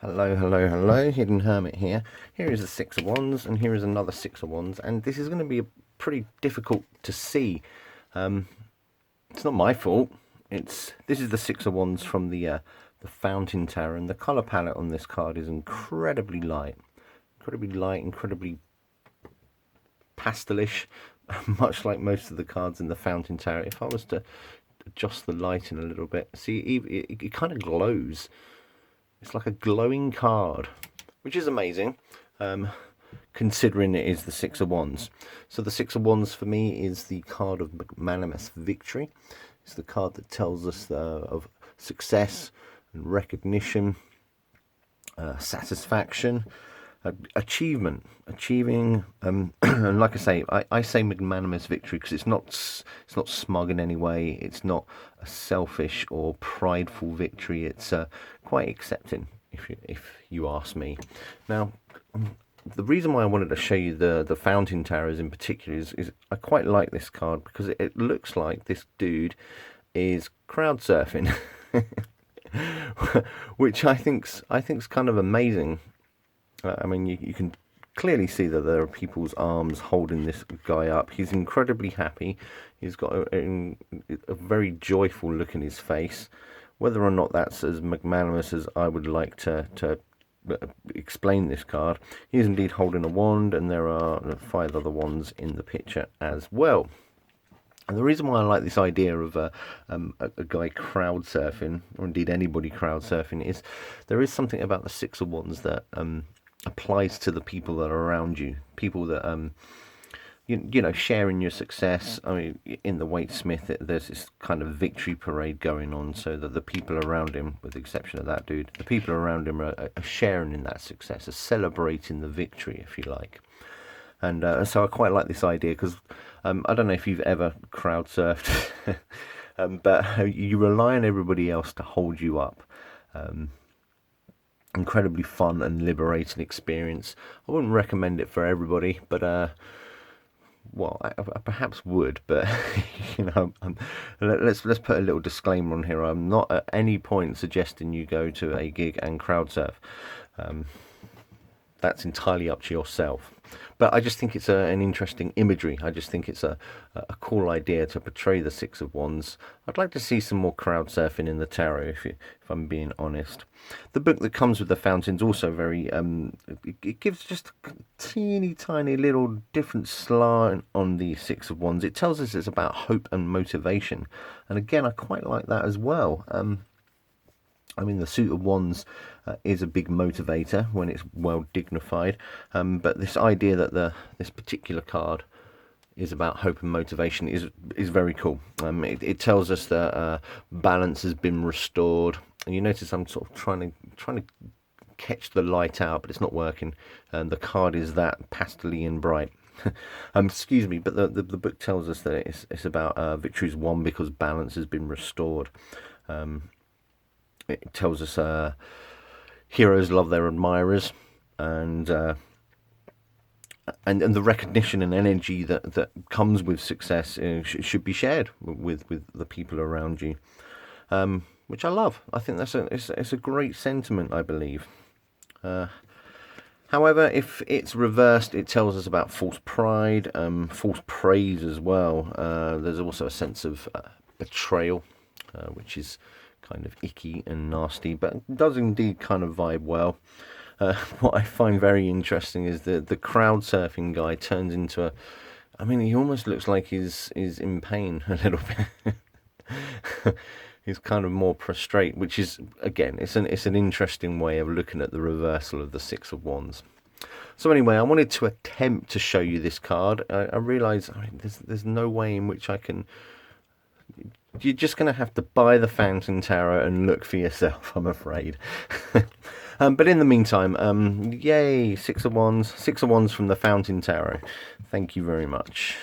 Hello, hello, hello, Hidden Hermit here. Here is a Six of Wands, and here is another Six of Wands, and this is going to be pretty difficult to see. It's not my fault. This is the Six of Wands from the Fountain Tarot, and the colour palette on this card is incredibly light, incredibly pastelish, much like most of the cards in the Fountain Tarot. If I was to adjust the light in a little bit, see, it kind of glows. It's like a glowing card, which is amazing, considering it is the Six of Wands. So the Six of Wands for me is the card of magnanimous victory. It's the card that tells us of success and recognition, satisfaction, achieving, and like I say, I say magnanimous victory because it's not smug in any way. It's not a selfish or prideful victory. It's quite accepting, if you ask me. Now, the reason why I wanted to show you the Fountain Tarots in particular is I quite like this card because it looks like this dude is crowd surfing, which I think's kind of amazing. I mean, you can clearly see that there are people's arms holding this guy up. He's incredibly happy. He's got a very joyful look in his face. Whether or not that's as magnanimous as I would like to explain this card, he is indeed holding a wand, and there are 5 other wands in the picture as well. And the reason why I like this idea of a guy crowd surfing, or indeed anybody crowd surfing, is there is something about the Six of Wands that applies to the people that are around you, people that you know, sharing your success. I mean, in the Waitsmith, there's this kind of victory parade going on, so that the people around him, with the exception of that dude, the people around him are sharing in that success, are celebrating the victory, if you like. And so I quite like this idea because I don't know if you've ever crowd surfed, but you rely on everybody else to hold you up. Incredibly fun and liberating experience. I wouldn't recommend it for everybody, but well, I perhaps would, but you know, let's put a little disclaimer on here. I'm not at any point suggesting you go to a gig and crowd surf. That's entirely up to yourself. But I just think it's an interesting imagery. I just think it's a cool idea to portray the Six of Wands. I'd like to see some more crowd surfing in the tarot, if I'm being honest. The book that comes with the fountain's also very, it gives just a teeny tiny little different slant on the Six of Wands. It tells us it's about hope and motivation. And again, I quite like that as well. I mean, the Suit of Wands is a big motivator when it's well dignified, but this idea that this particular card is about hope and motivation is very cool. It tells us that balance has been restored, and you notice I'm sort of trying to catch the light out, but it's not working, and the card is that pastely and bright. Excuse me, but the book tells us that it's about victories won because balance has been restored. It tells us heroes love their admirers, and the recognition and energy that comes with success should be shared with the people around you, which I love. I think it's a great sentiment, I believe. However, if it's reversed, it tells us about false pride, false praise as well. There's also a sense of betrayal, which is kind of icky and nasty, but does indeed kind of vibe well. What I find very interesting is the crowd surfing guy turns into I mean, he almost looks like he's in pain a little bit. He's kind of more prostrate, which is, again, it's an interesting way of looking at the reversal of the Six of Wands. So anyway, I wanted to attempt to show you this card. I realise there's no way in which I can. You're just going to have to buy the Fountain Tarot and look for yourself, I'm afraid. But in the meantime, yay, Six of Wands from the Fountain Tarot. Thank you very much.